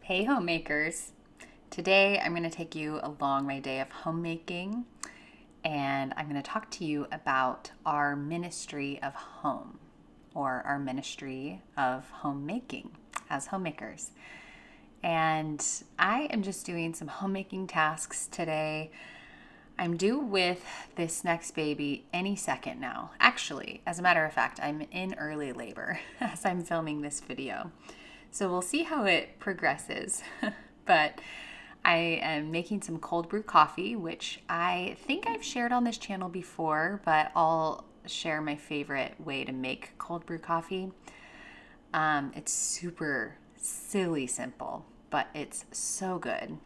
Hey homemakers! Today I'm going to take you along my day of homemaking and I'm going to talk to you about our ministry of home or our ministry of homemaking as homemakers. And I am just doing some homemaking tasks today. I'm due with this next baby any second now. Actually, as a matter of fact, I'm in early labor as I'm filming this video. So we'll see how it progresses. But I am making some cold brew coffee, which I think I've shared on this channel before, but I'll share my favorite way to make cold brew coffee. It's super silly simple, but it's so good.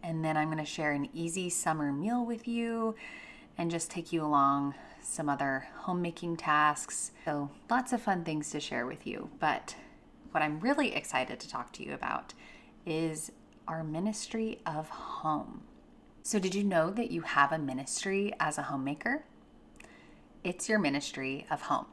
And then I'm going to share an easy summer meal with you and just take you along some other homemaking tasks. So lots of fun things to share with you. But what I'm really excited to talk to you about is our ministry of home. So did you know that you have a ministry as a homemaker? It's your ministry of home.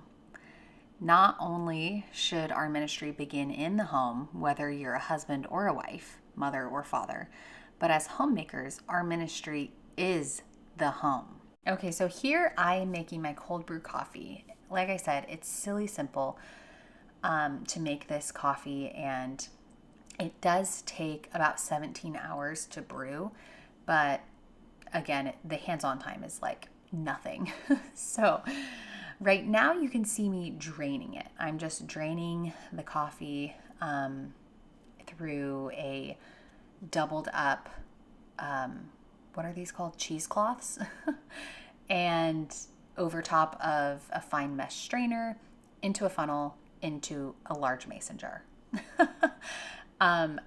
Not only should our ministry begin in the home, whether you're a husband or a wife, mother or father, but as homemakers, our ministry is the home. Okay, so here I am making my cold brew coffee. Like I said, it's silly simple to make this coffee, and it does take about 17 hours to brew, but again, the hands-on time is like nothing. So right now you can see me draining it. I'm just draining the coffee through a doubled up, what are these called? Cheesecloths. And over top of a fine mesh strainer into a funnel into a large mason jar.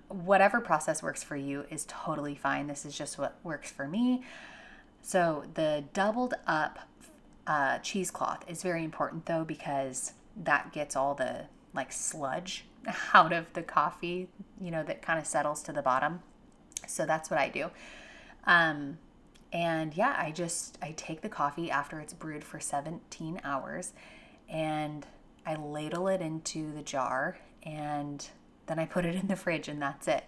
Whatever process works for you is totally fine. This is just what works for me. So the doubled up cheesecloth is very important though, because that gets all the like sludge out of the coffee, that kind of settles to the bottom. So that's what I do. And yeah, I take the coffee after it's brewed for 17 hours and I ladle it into the jar and then I put it in the fridge and that's it.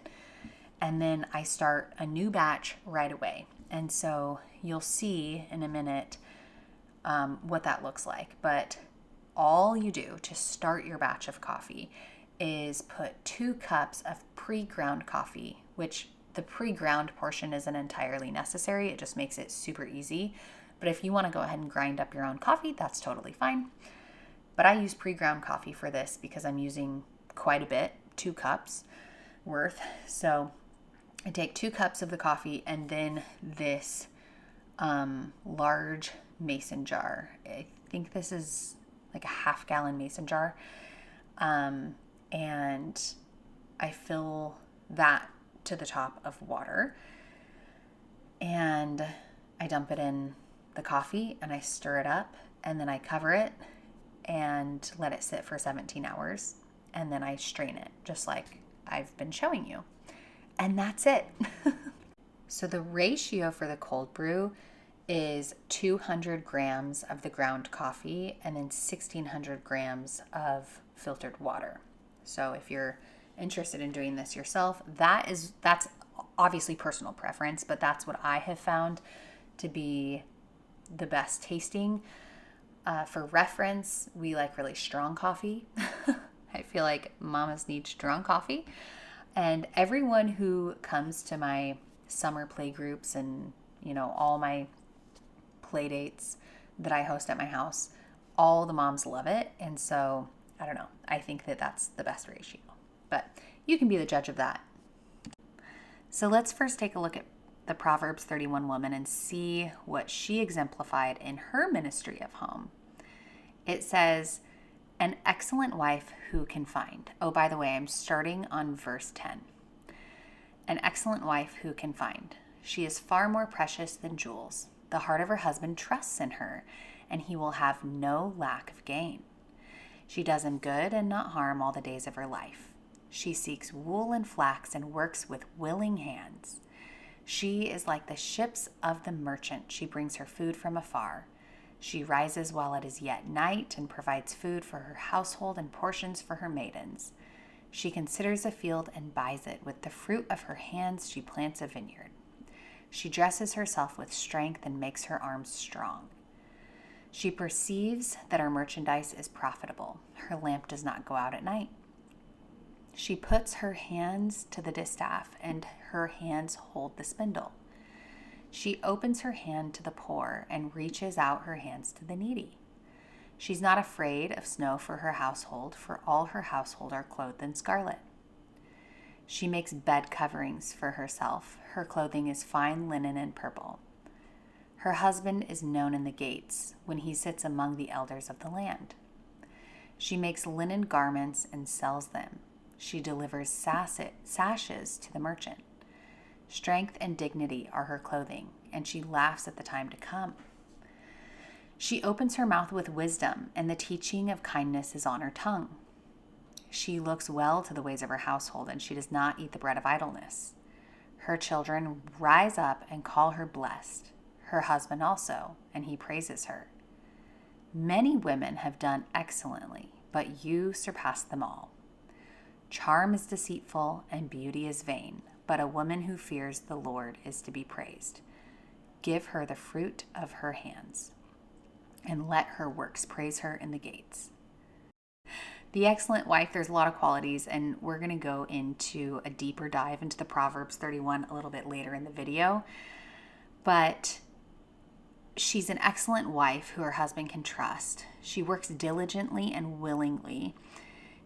And then I start a new batch right away. And so you'll see in a minute what that looks like. But all you do to start your batch of coffee is put 2 cups of pre-ground coffee, which the pre-ground portion isn't entirely necessary. It just makes it super easy. But if you want to go ahead and grind up your own coffee, that's totally fine. But I use pre-ground coffee for this because I'm using quite a bit, 2 cups worth. So I take 2 cups of the coffee and then this large mason jar. I think this is like a half-gallon mason jar. And I fill that to the top of water and I dump it in the coffee and I stir it up and then I cover it and let it sit for 17 hours and then I strain it just like I've been showing you. And that's it. So the ratio for the cold brew is 200 grams of the ground coffee and then 1,600 grams of filtered water. So if you're interested in doing this yourself, that's obviously personal preference, but that's what I have found to be the best tasting. For reference, we like really strong coffee. I feel like mamas need strong coffee. And everyone who comes to my summer play groups and, all my play dates that I host at my house, all the moms love it. And so, I don't know, I think that that's the best ratio. But you can be the judge of that. So let's first take a look at the Proverbs 31 woman and see what she exemplified in her ministry of home. It says, an excellent wife who can find. Oh, by the way, I'm starting on verse 10. An excellent wife who can find. She is far more precious than jewels. The heart of her husband trusts in her, and he will have no lack of gain. She does him good and not harm all the days of her life. She seeks wool and flax and works with willing hands. She is like the ships of the merchant. She brings her food from afar. She rises while it is yet night and provides food for her household and portions for her maidens. She considers a field and buys it. With the fruit of her hands, she plants a vineyard. She dresses herself with strength and makes her arms strong. She perceives that her merchandise is profitable. Her lamp does not go out at night. She puts her hands to the distaff, and her hands hold the spindle. She opens her hand to the poor and reaches out her hands to the needy. She's not afraid of snow for her household, for all her household are clothed in scarlet. She makes bed coverings for herself. Her clothing is fine linen and purple. Her husband is known in the gates when he sits among the elders of the land. She makes linen garments and sells them. She delivers sashes to the merchant. Strength and dignity are her clothing, and she laughs at the time to come. She opens her mouth with wisdom, and the teaching of kindness is on her tongue. She looks well to the ways of her household, and she does not eat the bread of idleness. Her children rise up and call her blessed, her husband also, and he praises her. Many women have done excellently, but you surpass them all. Charm is deceitful and beauty is vain, but a woman who fears the Lord is to be praised. Give her the fruit of her hands, and let her works praise her in the gates. The excellent wife, there's a lot of qualities, and we're going to go into a deeper dive into the Proverbs 31 a little bit later in the video. But she's an excellent wife who her husband can trust. She works diligently and willingly.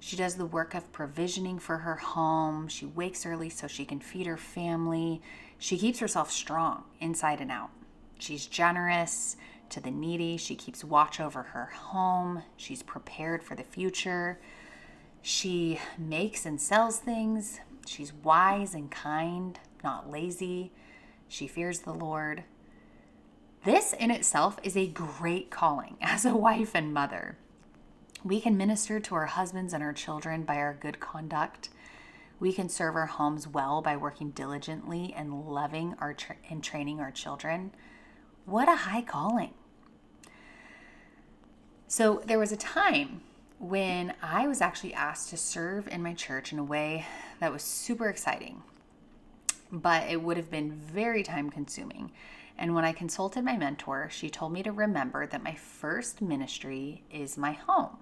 She does the work of provisioning for her home. She wakes early so she can feed her family. She keeps herself strong inside and out. She's generous to the needy. She keeps watch over her home. She's prepared for the future. She makes and sells things. She's wise and kind, not lazy. She fears the Lord. This in itself is a great calling as a wife and mother. We can minister to our husbands and our children by our good conduct. We can serve our homes well by working diligently and loving and training our children. What a high calling. So there was a time when I was actually asked to serve in my church in a way that was super exciting, but it would have been very time consuming. And when I consulted my mentor, she told me to remember that my first ministry is my home.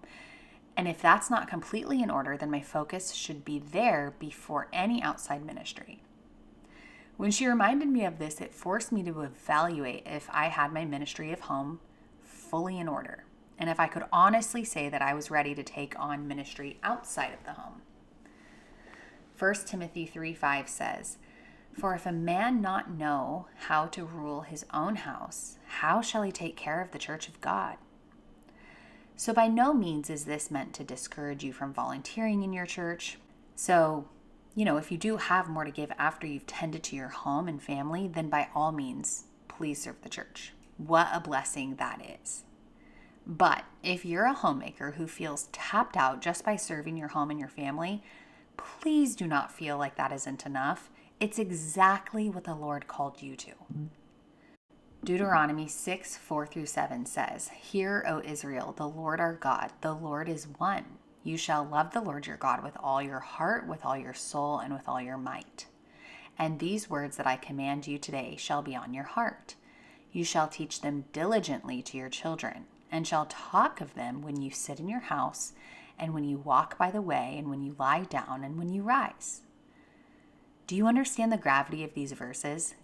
And if that's not completely in order, then my focus should be there before any outside ministry. When she reminded me of this, it forced me to evaluate if I had my ministry of home fully in order, and if I could honestly say that I was ready to take on ministry outside of the home. 1 Timothy 3:5 says, "For if a man not know how to rule his own house, how shall he take care of the church of God?" So by no means is this meant to discourage you from volunteering in your church. So, if you do have more to give after you've tended to your home and family, then by all means, please serve the church. What a blessing that is. But if you're a homemaker who feels tapped out just by serving your home and your family, please do not feel like that isn't enough. It's exactly what the Lord called you to. Deuteronomy 6:4-7 says, "Hear, O Israel, the Lord our God, the Lord is one. You shall love the Lord your God with all your heart, with all your soul, and with all your might. And these words that I command you today shall be on your heart. You shall teach them diligently to your children, and shall talk of them when you sit in your house, and when you walk by the way, and when you lie down, and when you rise." Do you understand the gravity of these verses?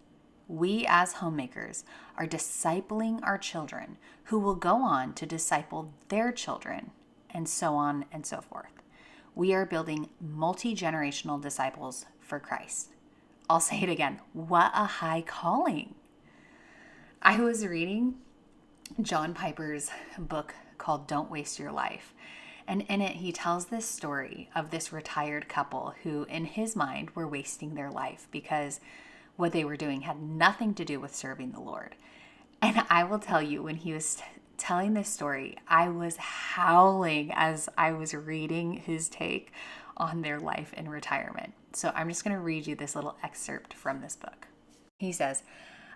We as homemakers are discipling our children who will go on to disciple their children, and so on and so forth. We are building multi-generational disciples for Christ. I'll say it again. What a high calling. I was reading John Piper's book called Don't Waste Your Life. And in it, he tells this story of this retired couple who, in his mind, were wasting their life because what they were doing had nothing to do with serving the Lord. And I will tell you, when he was telling this story, I was howling as I was reading his take on their life in retirement. So I'm just going to read you this little excerpt from this book. He says,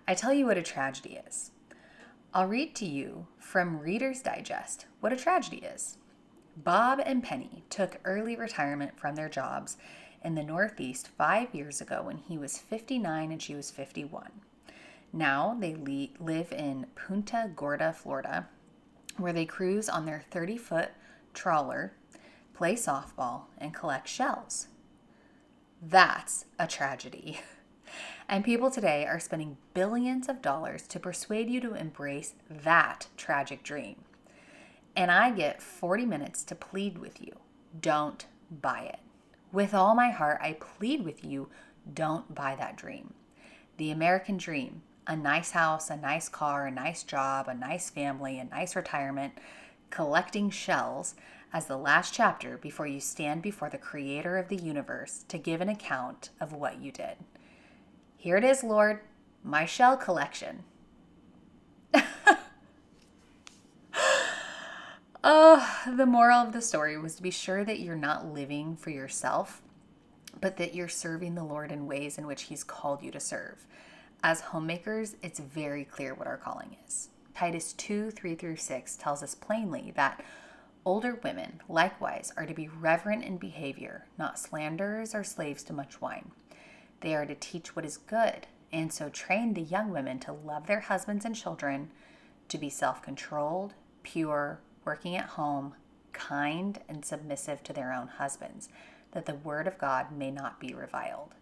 "I tell you what a tragedy is. I'll read to you from Reader's Digest what a tragedy is. Bob and Penny took early retirement from their jobs in the Northeast 5 years ago when he was 59 and she was 51. Now they live in Punta Gorda, Florida, where they cruise on their 30-foot trawler, play softball, and collect shells. That's a tragedy. And people today are spending billions of dollars to persuade you to embrace that tragic dream. And I get 40 minutes to plead with you. Don't buy it. With all my heart, I plead with you, don't buy that dream. The American dream, a nice house, a nice car, a nice job, a nice family, a nice retirement, collecting shells as the last chapter before you stand before the creator of the universe to give an account of what you did. Here it is, Lord, my shell collection. Oh, the moral of the story was to be sure that you're not living for yourself, but that you're serving the Lord in ways in which He's called you to serve. As homemakers, it's very clear what our calling is. Titus 2:3-6 tells us plainly that older women, likewise, are to be reverent in behavior, not slanderers or slaves to much wine. They are to teach what is good, and so train the young women to love their husbands and children, to be self-controlled, pure, working at home, kind, and submissive to their own husbands, that the word of God may not be reviled.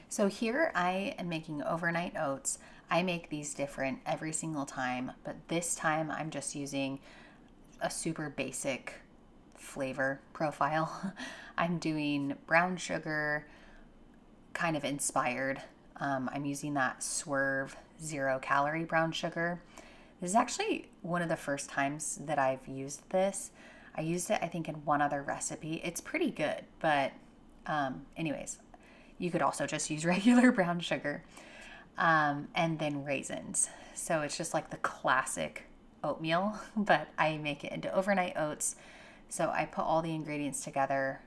So here I am making overnight oats. I make these different every single time, but this time I'm just using a super basic flavor profile. I'm doing brown sugar, kind of inspired. I'm using that Swerve 0-calorie brown sugar. This is actually one of the first times that I've used this. I used it, I think, in one other recipe. It's pretty good, but anyways, you could also just use regular brown sugar. And then raisins. So it's just like the classic oatmeal, but I make it into overnight oats. So I put all the ingredients together,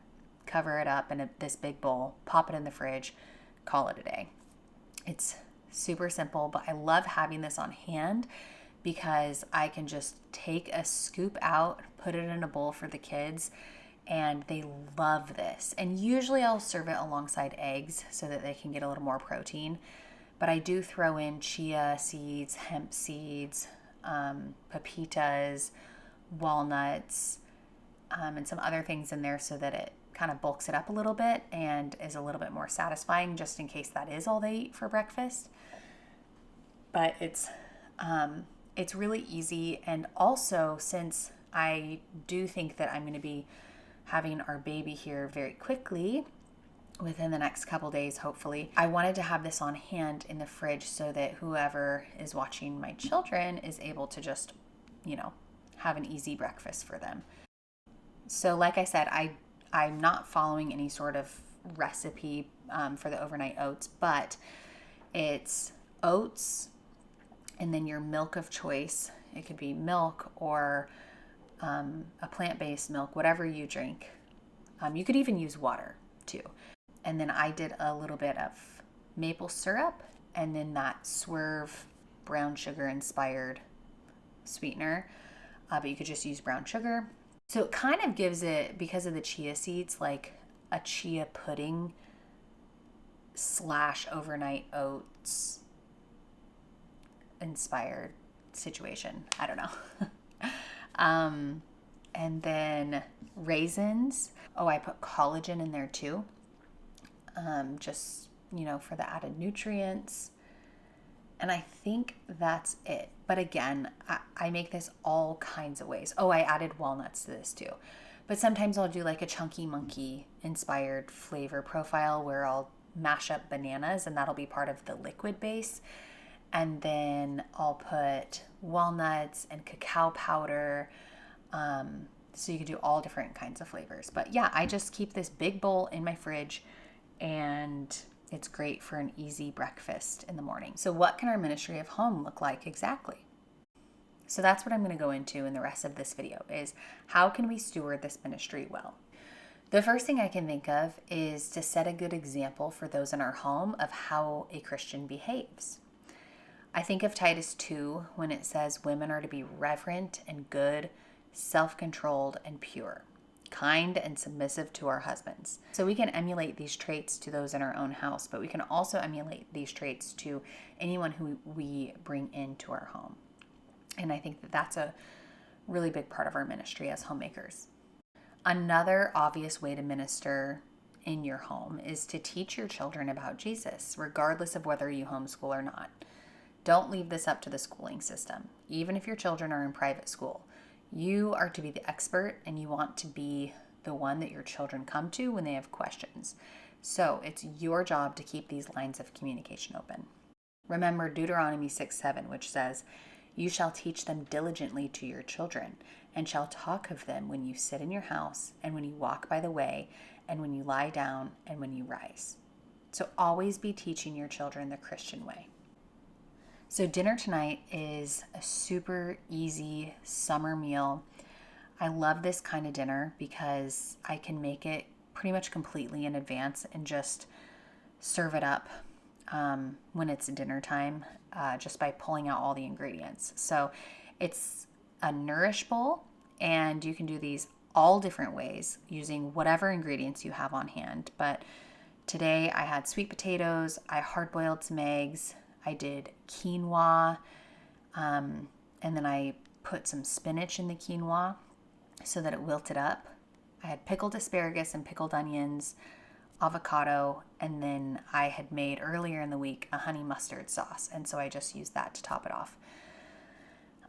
cover it up in this big bowl, pop it in the fridge, call it a day. It's super simple, but I love having this on hand because I can just take a scoop out, put it in a bowl for the kids, and they love this. And usually I'll serve it alongside eggs so that they can get a little more protein. But I do throw in chia seeds, hemp seeds, pepitas, walnuts, and some other things in there so that it kind of bulks it up a little bit and is a little bit more satisfying, just in case that is all they eat for breakfast. But it's really easy. And also, since I do think that I'm going to be having our baby here very quickly, within the next couple days, hopefully, I wanted to have this on hand in the fridge so that whoever is watching my children is able to just, have an easy breakfast for them. So like I said, I'm not following any sort of recipe for the overnight oats, but it's oats and then your milk of choice. It could be milk or a plant-based milk, whatever you drink. You could even use water too. And then I did a little bit of maple syrup and then that Swerve brown sugar inspired sweetener. But you could just use brown sugar. So it kind of gives it, because of the chia seeds, like a chia pudding / overnight oats inspired situation. I don't know. And then raisins. Oh, I put collagen in there too. Just, for the added nutrients. And I think that's it. But again, I make this all kinds of ways. Oh, I added walnuts to this too. But sometimes I'll do like a Chunky Monkey inspired flavor profile where I'll mash up bananas and that'll be part of the liquid base. And then I'll put walnuts and cacao powder. So you can do all different kinds of flavors. But yeah, I just keep this big bowl in my fridge and it's great for an easy breakfast in the morning. So what can our ministry of home look like exactly? So that's what I'm going to go into in the rest of this video is how can we steward this ministry well? The first thing I can think of is to set a good example for those in our home of how a Christian behaves. I think of Titus 2 when it says women are to be reverent and good, self-controlled, and pure, kind and submissive to our husbands. So we can emulate these traits to those in our own house, but we can also emulate these traits to anyone who we bring into our home. And I think that that's a really big part of our ministry as homemakers. Another obvious way to minister in your home is to teach your children about Jesus, regardless of whether you homeschool or not. Don't leave this up to the schooling system. Even if your children are in private school, you are to be the expert and you want to be the one that your children come to when they have questions. So it's your job to keep these lines of communication open. Remember Deuteronomy 6:7, which says, "You shall teach them diligently to your children, and shall talk of them when you sit in your house, and when you walk by the way, and when you lie down, and when you rise." So always be teaching your children the Christian way. So dinner tonight is a super easy summer meal. I love this kind of dinner because I can make it pretty much completely in advance and just serve it up when it's dinner time, just by pulling out all the ingredients. So it's a nourish bowl, and you can do these all different ways using whatever ingredients you have on hand. But today I had sweet potatoes, I hard-boiled some eggs, I did quinoa, and then I put some spinach in the quinoa so that it wilted up. I had pickled asparagus and pickled onions, avocado, and then I had made earlier in the week a honey mustard sauce, and so I just used that to top it off.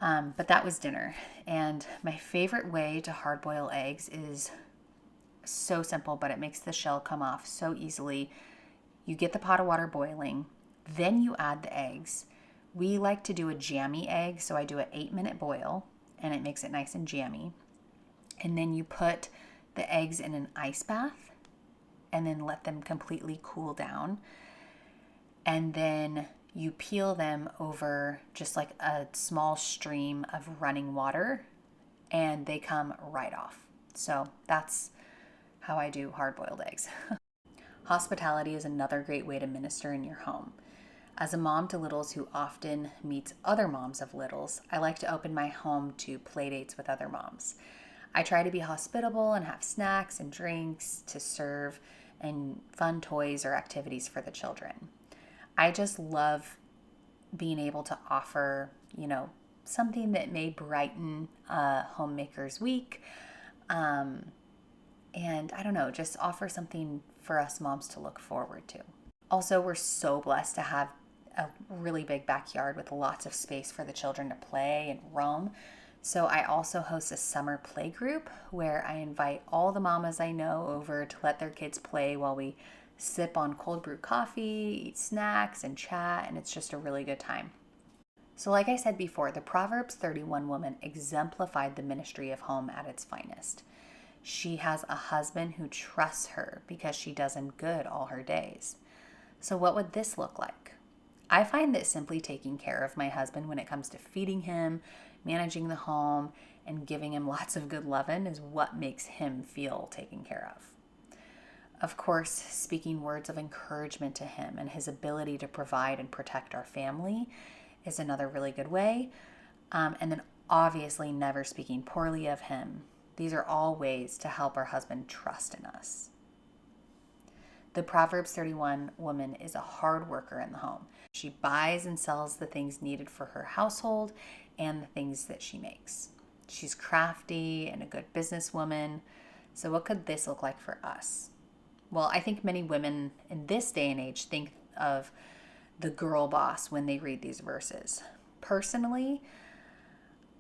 But that was dinner, and my favorite way to hard boil eggs is so simple, but it makes the shell come off so easily. You get the pot of water boiling, then you add the eggs. We like to do a jammy egg, so I do an 8-minute boil, and it makes it nice and jammy. And then you put the eggs in an ice bath, and then let them completely cool down. And then you peel them over just like a small stream of running water, and they come right off. So that's how I do hard-boiled eggs. Hospitality is another great way to minister in your home. As a mom to littles who often meets other moms of littles, I like to open my home to play dates with other moms. I try to be hospitable and have snacks and drinks to serve and fun toys or activities for the children. I just love being able to offer, something that may brighten a homemaker's week. And I don't know, just offer something for us moms to look forward to. Also, we're so blessed to have a really big backyard with lots of space for the children to play and roam. So I also host a summer play group where I invite all the mamas I know over to let their kids play while we sip on cold brew coffee, eat snacks, and chat, and it's just a really good time. So like I said before, the Proverbs 31 woman exemplified the ministry of home at its finest. She has a husband who trusts her because she does him good all her days. So what would this look like? I find that simply taking care of my husband when it comes to feeding him, managing the home, and giving him lots of good loving is what makes him feel taken care of. Of course, speaking words of encouragement to him and his ability to provide and protect our family is another really good way. And then obviously never speaking poorly of him. These are all ways to help our husband trust in us. The Proverbs 31 woman is a hard worker in the home. She buys and sells the things needed for her household and the things that she makes. She's crafty and a good businesswoman. So what could this look like for us? Well, I think many women in this day and age think of the girl boss when they read these verses. Personally,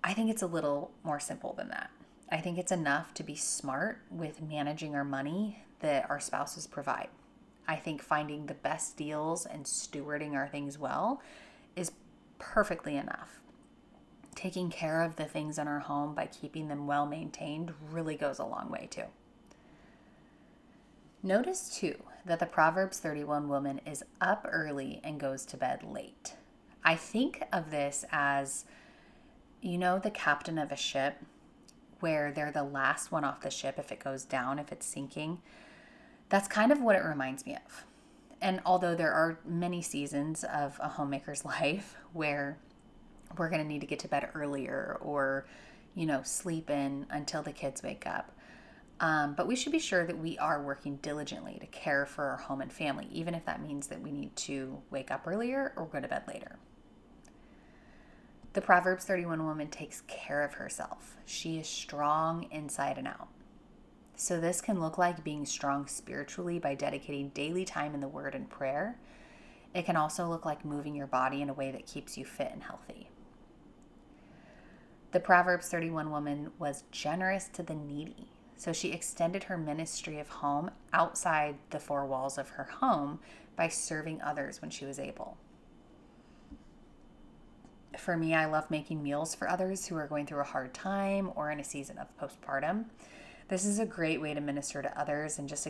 I think it's a little more simple than that. I think it's enough to be smart with managing our money that our spouses provide. I think finding the best deals and stewarding our things well is perfectly enough. Taking care of the things in our home by keeping them well maintained really goes a long way too. Notice too that the Proverbs 31 woman is up early and goes to bed late. I think of this as, the captain of a ship where they're the last one off the ship if it goes down, if it's sinking. That's kind of what it reminds me of. And although there are many seasons of a homemaker's life where we're going to need to get to bed earlier or, sleep in until the kids wake up. But we should be sure that we are working diligently to care for our home and family, even if that means that we need to wake up earlier or go to bed later. The Proverbs 31 woman takes care of herself. She is strong inside and out. So this can look like being strong spiritually by dedicating daily time in the Word and prayer. It can also look like moving your body in a way that keeps you fit and healthy. The Proverbs 31 woman was generous to the needy. So she extended her ministry of home outside the four walls of her home by serving others when she was able. For me, I love making meals for others who are going through a hard time or in a season of postpartum. This is a great way to minister to others and just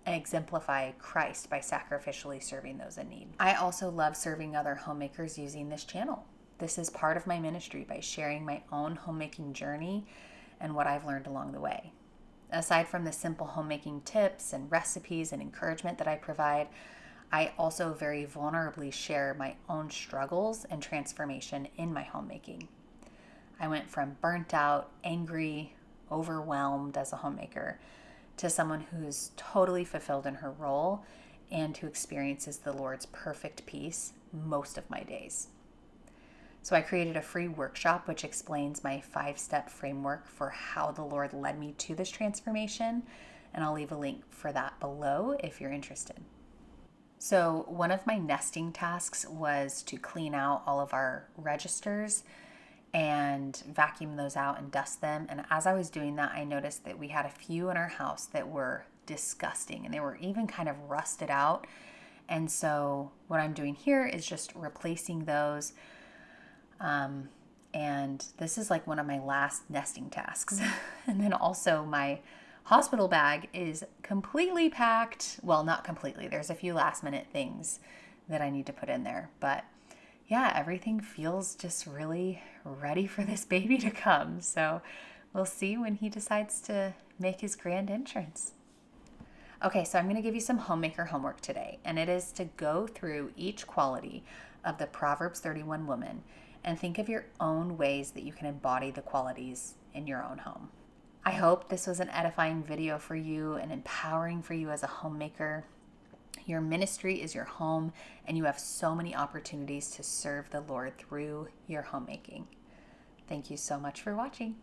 exemplify Christ by sacrificially serving those in need. I also love serving other homemakers using this channel. This is part of my ministry by sharing my own homemaking journey and what I've learned along the way. Aside from the simple homemaking tips and recipes and encouragement that I provide, I also very vulnerably share my own struggles and transformation in my homemaking. I went from burnt out, angry, overwhelmed as a homemaker to someone who's totally fulfilled in her role and who experiences the Lord's perfect peace most of my days. So I created a free workshop which explains my 5-step framework for how the Lord led me to this transformation, and I'll leave a link for that below if you're interested. So one of my nesting tasks was to clean out all of our registers and vacuum those out and dust them. And as I was doing that, I noticed that we had a few in our house that were disgusting and they were even kind of rusted out. And so what I'm doing here is just replacing those. And this is like one of my last nesting tasks. And then also my hospital bag is completely packed. Well, not completely. There's a few last minute things that I need to put in there. But yeah, everything feels just really ready for this baby to come. So we'll see when he decides to make his grand entrance. Okay, so I'm going to give you some homemaker homework today, and it is to go through each quality of the Proverbs 31 woman and think of your own ways that you can embody the qualities in your own home. I hope this was an edifying video for you and empowering for you as a homemaker. Your ministry is your home, and you have so many opportunities to serve the Lord through your homemaking. Thank you so much for watching.